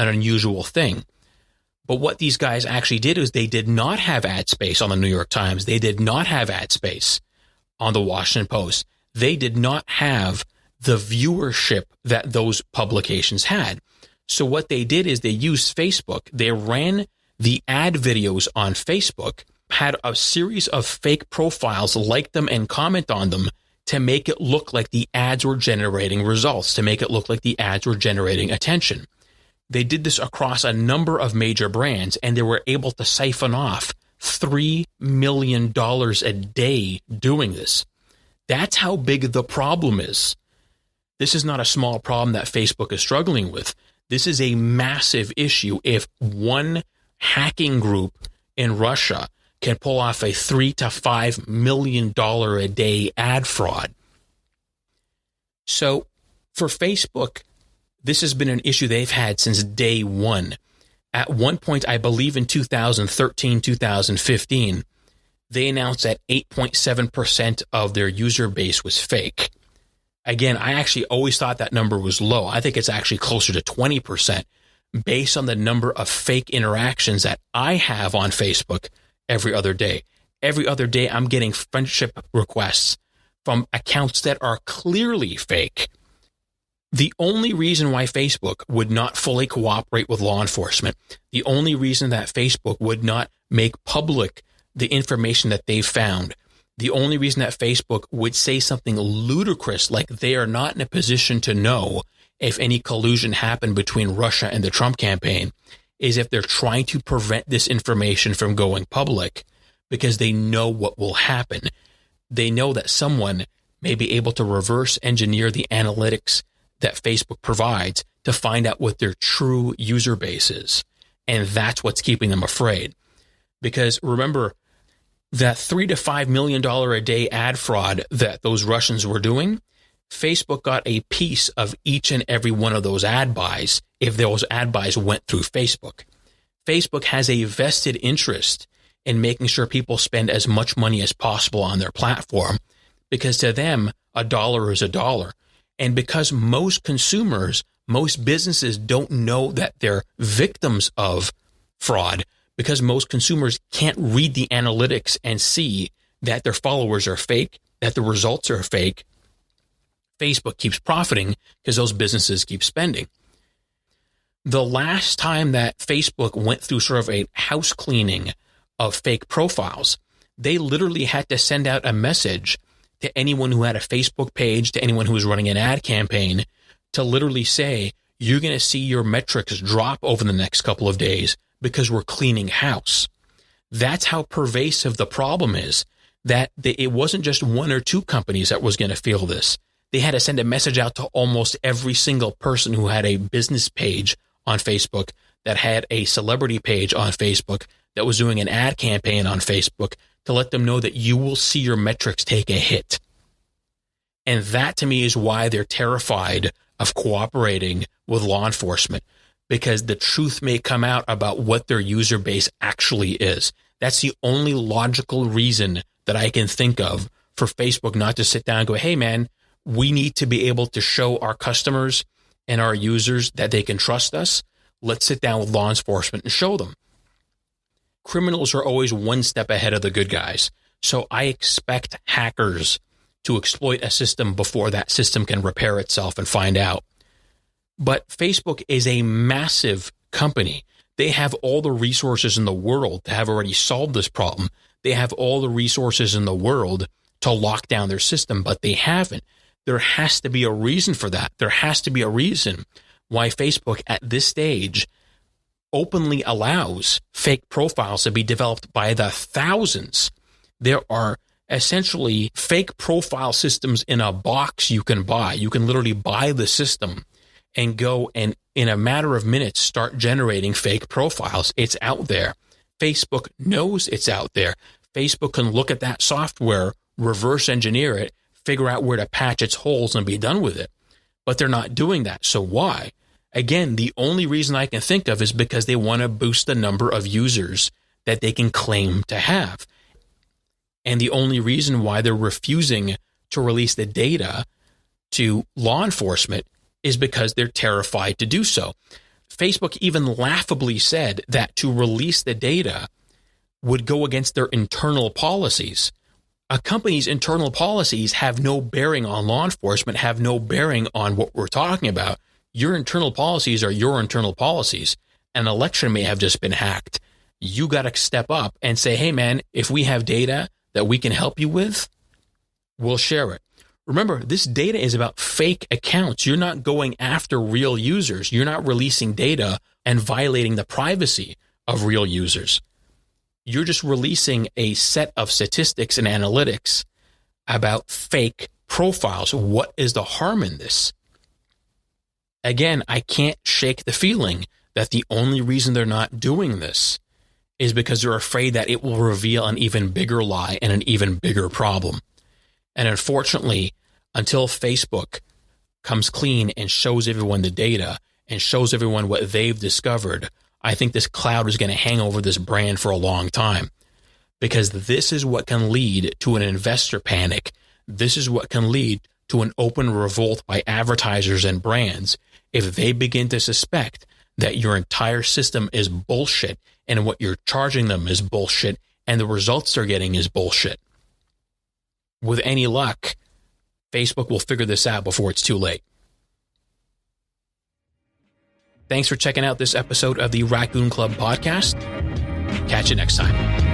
an unusual thing. But what these guys actually did is they did not have ad space on the New York Times. They did not have ad space on the Washington Post. They did not have the viewership that those publications had. So what they did is they used Facebook. They ran the ad videos on Facebook, had a series of fake profiles like them and comment on them to make it look like the ads were generating results, to make it look like the ads were generating attention. They did this across a number of major brands, and they were able to siphon off $3 million a day doing this. That's how big the problem is. This is not a small problem that Facebook is struggling with. This is a massive issue. If one hacking group in Russia can pull off a $3 to $5 million a day ad fraud. So for Facebook, this has been an issue they've had since day one. At one point, I believe in 2013, 2015, they announced that 8.7% of their user base was fake. Again, I actually always thought that number was low. I think it's actually closer to 20% based on the number of fake interactions that I have on Facebook every other day. Every other day, I'm getting friendship requests from accounts that are clearly fake. The only reason why Facebook would not fully cooperate with law enforcement, the only reason that Facebook would not make public the information that they've found, the only reason that Facebook would say something ludicrous like they are not in a position to know if any collusion happened between Russia and the Trump campaign is if they're trying to prevent this information from going public because they know what will happen. They know that someone may be able to reverse engineer the analytics that Facebook provides to find out what their true user base is. And that's what's keeping them afraid. Because remember, that $3 to $5 million a day ad fraud that those Russians were doing, Facebook got a piece of each and every one of those ad buys if those ad buys went through Facebook. Facebook has a vested interest in making sure people spend as much money as possible on their platform because to them, a dollar is a dollar. And because most consumers, most businesses don't know that they're victims of fraud, because most consumers can't read the analytics and see that their followers are fake, that the results are fake, Facebook keeps profiting because those businesses keep spending. The last time that Facebook went through sort of a house cleaning of fake profiles, they literally had to send out a message to anyone who had a Facebook page, to anyone who was running an ad campaign, to literally say, you're going to see your metrics drop over the next couple of days because we're cleaning house. That's how pervasive the problem is, that it wasn't just one or two companies that was going to feel this. They had to send a message out to almost every single person who had a business page on Facebook, that had a celebrity page on Facebook, that was doing an ad campaign on Facebook, to let them know that you will see your metrics take a hit. And that to me is why they're terrified of cooperating with law enforcement, because the truth may come out about what their user base actually is. That's the only logical reason that I can think of for Facebook not to sit down and go, hey man, we need to be able to show our customers and our users that they can trust us. Let's sit down with law enforcement and show them. Criminals are always one step ahead of the good guys. So I expect hackers to exploit a system before that system can repair itself and find out. But Facebook is a massive company. They have all the resources in the world to have already solved this problem. They have all the resources in the world to lock down their system, but they haven't. There has to be a reason for that. There has to be a reason why Facebook at this stage openly allows fake profiles to be developed by the thousands. There are essentially fake profile systems in a box you can buy. You can literally buy the system and go and in a matter of minutes start generating fake profiles. It's out there. Facebook knows it's out there. Facebook can look at that software, reverse engineer it, figure out where to patch its holes and be done with it. But they're not doing that. So why? Again, the only reason I can think of is because they want to boost the number of users that they can claim to have. And the only reason why they're refusing to release the data to law enforcement is because they're terrified to do so. Facebook even laughably said that to release the data would go against their internal policies. A company's internal policies have no bearing on law enforcement, have no bearing on what we're talking about. Your internal policies are your internal policies. An election may have just been hacked. You got to step up and say, hey, man, if we have data that we can help you with, we'll share it. Remember, this data is about fake accounts. You're not going after real users. You're not releasing data and violating the privacy of real users. You're just releasing a set of statistics and analytics about fake profiles. What is the harm in this? Again, I can't shake the feeling that the only reason they're not doing this is because they're afraid that it will reveal an even bigger lie and an even bigger problem. And unfortunately, until Facebook comes clean and shows everyone the data and shows everyone what they've discovered, I think this cloud is going to hang over this brand for a long time, because this is what can lead to an investor panic. This is what can lead to an open revolt by advertisers and brands if they begin to suspect that your entire system is bullshit and what you're charging them is bullshit and the results they're getting is bullshit. With any luck, Facebook will figure this out before it's too late. Thanks for checking out this episode of the Raccoon Club podcast. Catch you next time.